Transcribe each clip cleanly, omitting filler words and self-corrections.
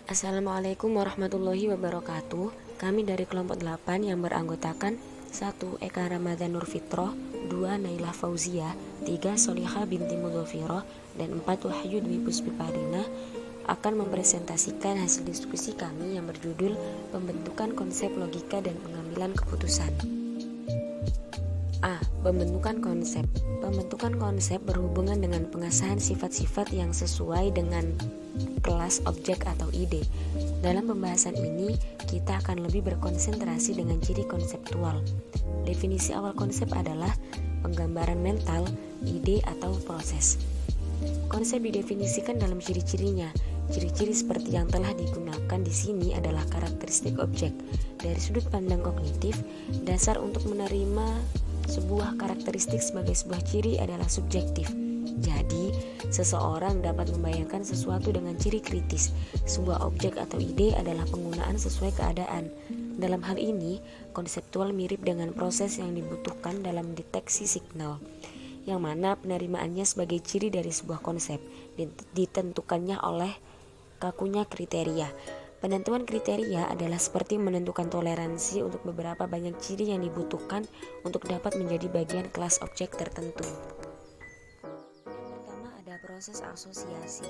Assalamualaikum warahmatullahi wabarakatuh. Kami dari kelompok 8 yang beranggotakan 1. Eka Ramadhan Nur Fitroh, 2. Naila Fauzia, 3. Solihah binti Mudhofiroh, dan 4. Wahyu Dwi Puspipadina akan mempresentasikan hasil diskusi kami yang berjudul Pembentukan Konsep Logika dan Pengambilan Keputusan. A. Pembentukan konsep. Pembentukan konsep berhubungan dengan pengasahan sifat-sifat yang sesuai dengan kelas objek atau ide. Dalam pembahasan ini, kita akan lebih berkonsentrasi dengan ciri konseptual. Definisi awal konsep adalah penggambaran mental, ide atau proses. Konsep didefinisikan dalam ciri-cirinya. Ciri-ciri seperti yang telah digunakan di sini adalah karakteristik objek. Dari sudut pandang kognitif, dasar untuk menerima sebuah karakteristik sebagai sebuah ciri adalah subjektif. Jadi, seseorang dapat membayangkan sesuatu dengan ciri kritis. Sebuah objek atau ide adalah penggunaan sesuai keadaan. Dalam hal ini, konseptual mirip dengan proses yang dibutuhkan dalam deteksi signal, yang mana penerimaannya sebagai ciri dari sebuah konsep ditentukannya oleh kakunya kriteria. Penentuan kriteria adalah seperti menentukan toleransi untuk beberapa banyak ciri yang dibutuhkan untuk dapat menjadi bagian kelas objek tertentu. Pertama ada proses asosiasi.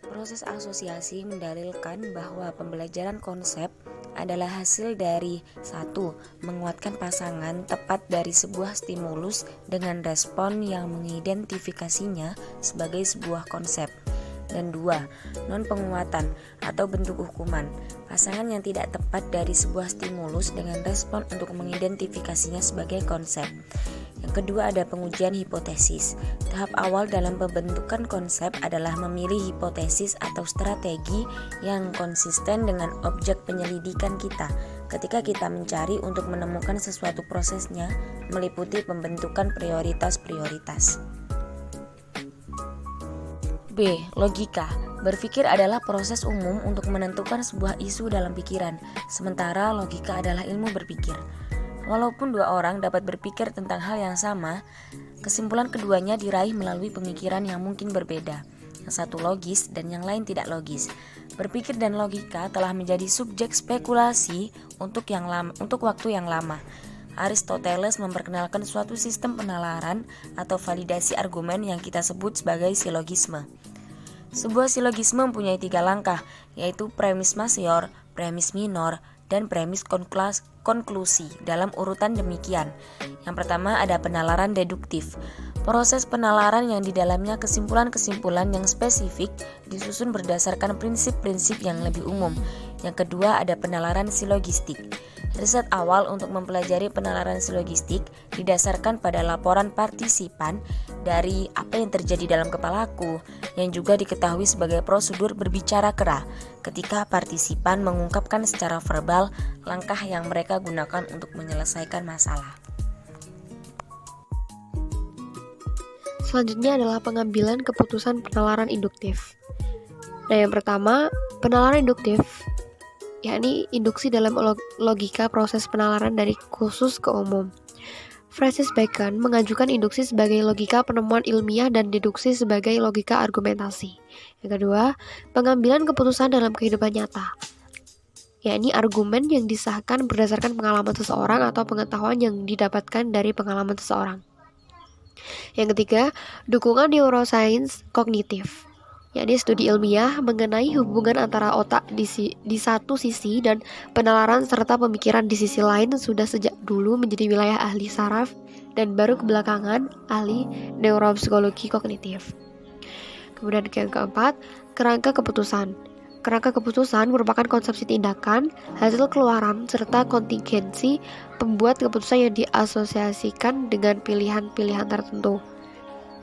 Proses asosiasi mendalilkan bahwa pembelajaran konsep adalah hasil dari 1. Menguatkan pasangan tepat dari sebuah stimulus dengan respon yang mengidentifikasinya sebagai sebuah konsep. Dan 2. Non-penguatan atau bentuk hukuman, pasangan yang tidak tepat dari sebuah stimulus dengan respon untuk mengidentifikasinya sebagai konsep. Yang kedua ada pengujian hipotesis. Tahap awal dalam pembentukan konsep adalah memilih hipotesis atau strategi yang konsisten dengan objek penyelidikan kita ketika kita mencari untuk menemukan sesuatu. Prosesnya meliputi pembentukan prioritas-prioritas. B. Logika. Berpikir adalah proses umum untuk menentukan sebuah isu dalam pikiran, sementara logika adalah ilmu berpikir. Walaupun dua orang dapat berpikir tentang hal yang sama, kesimpulan keduanya diraih melalui pemikiran yang mungkin berbeda. Yang satu logis dan yang lain tidak logis. Berpikir dan logika telah menjadi subjek spekulasi untuk waktu yang lama. Aristoteles memperkenalkan suatu sistem penalaran atau validasi argumen yang kita sebut sebagai silogisme. Sebuah silogisme mempunyai 3 langkah, yaitu premis major, premis minor, dan premis konklusi dalam urutan demikian. Yang pertama ada penalaran deduktif. Proses penalaran yang di dalamnya kesimpulan-kesimpulan yang spesifik disusun berdasarkan prinsip-prinsip yang lebih umum. Yang kedua ada penalaran silogistik. Riset awal untuk mempelajari penalaran silogistik didasarkan pada laporan partisipan dari apa yang terjadi dalam kepalaku, yang juga diketahui sebagai prosedur berbicara kera ketika partisipan mengungkapkan secara verbal langkah yang mereka gunakan untuk menyelesaikan masalah. Selanjutnya adalah pengambilan keputusan penalaran induktif. Nah, yang pertama, penalaran induktif, yakni induksi dalam logika proses penalaran dari khusus ke umum. Francis Bacon mengajukan induksi sebagai logika penemuan ilmiah dan deduksi sebagai logika argumentasi. Yang kedua, pengambilan keputusan dalam kehidupan nyata, yakni argumen yang disahkan berdasarkan pengalaman seseorang atau pengetahuan yang didapatkan dari pengalaman seseorang. Yang ketiga, dukungan neuroscience kognitif, yakni studi ilmiah mengenai hubungan antara otak di satu sisi dan penalaran serta pemikiran di sisi lain sudah sejak dulu menjadi wilayah ahli saraf dan baru kebelakangan ahli neuropsikologi kognitif. Kemudian yang keempat, kerangka keputusan. Kerangka keputusan merupakan konsepsi tindakan, hasil keluaran, serta kontingensi pembuat keputusan yang diasosiasikan dengan pilihan-pilihan tertentu.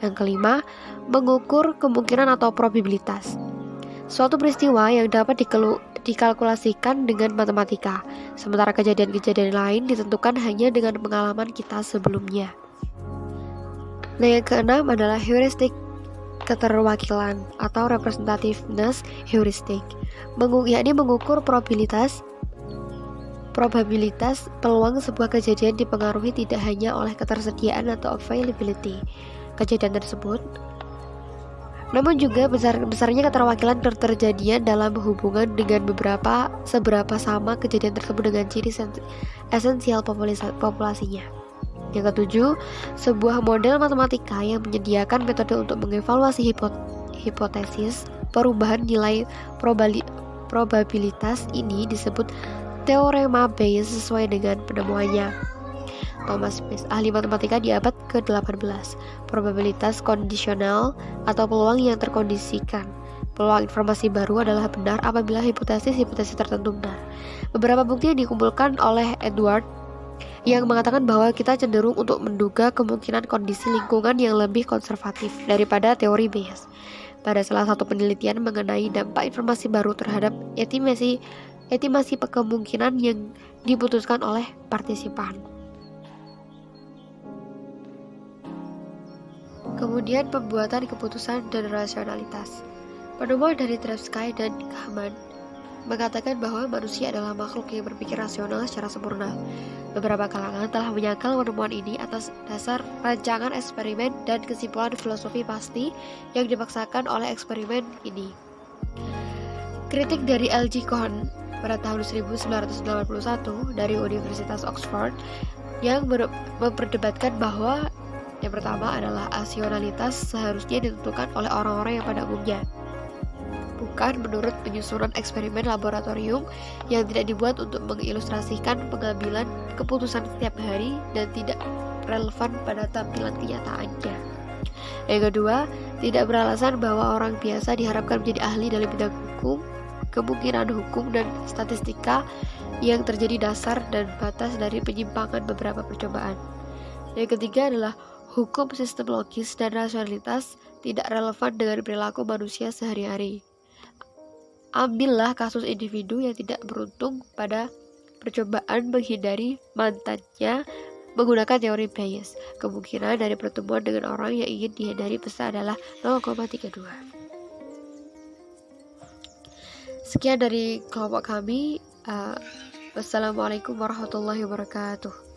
Yang kelima, mengukur kemungkinan atau probabilitas. Suatu peristiwa yang dapat dikalkulasikan dengan matematika, sementara kejadian-kejadian lain ditentukan hanya dengan pengalaman kita sebelumnya. Nah, yang keenam adalah heuristik keterwakilan atau representativeness heuristik, yakni mengukur probabilitas peluang sebuah kejadian dipengaruhi tidak hanya oleh ketersediaan atau availability kejadian tersebut, Namun juga besarnya keterwakilan keterjadian dalam hubungan dengan seberapa sama kejadian tersebut dengan ciri esensial populasinya. Yang ketujuh, sebuah model matematika yang menyediakan metode untuk mengevaluasi hipotesis perubahan nilai probabilitas ini disebut teorema Bayes sesuai dengan penemuannya Thomas Bayes, ahli matematika di abad ke-18. Probabilitas kondisional atau peluang yang terkondisikan. Peluang informasi baru adalah benar apabila hipotesis tertentu benar. Beberapa bukti yang dikumpulkan oleh Edward yang mengatakan bahwa kita cenderung untuk menduga kemungkinan kondisi lingkungan yang lebih konservatif daripada teori Bayes. Pada salah satu penelitian mengenai dampak informasi baru terhadap estimasi kemungkinan yang diputuskan oleh partisipan. Kemudian pembuatan keputusan dan rasionalitas. Penemuan dari Tversky dan Kahneman mengatakan bahwa manusia adalah makhluk yang berpikir rasional secara sempurna. Beberapa kalangan telah menyangkal penemuan ini atas dasar rancangan eksperimen dan kesimpulan filosofi pasti yang dipaksakan oleh eksperimen ini. Kritik dari L.G. Kohn pada tahun 1981 dari Universitas Oxford yang memperdebatkan bahwa yang pertama adalah asionalitas seharusnya ditentukan oleh orang-orang yang pada umumnya, bukan menurut penyusunan eksperimen laboratorium yang tidak dibuat untuk mengilustrasikan pengambilan keputusan setiap hari dan tidak relevan pada tampilan kenyataannya. Yang kedua, tidak beralasan bahwa orang biasa diharapkan menjadi ahli dalam bidang hukum, kemungkinan hukum dan statistika yang terjadi dasar dan batas dari penyimpangan beberapa percobaan. Yang ketiga adalah hukum sistem logis dan rasionalitas tidak relevan dengan perilaku manusia sehari-hari. Ambillah kasus individu yang tidak beruntung pada percobaan menghindari mantannya menggunakan teori Bayes. Kemungkinan dari pertemuan dengan orang yang ingin dihindari besar adalah 0,32. Sekian dari kelompok kami. Wassalamualaikum warahmatullahi wabarakatuh.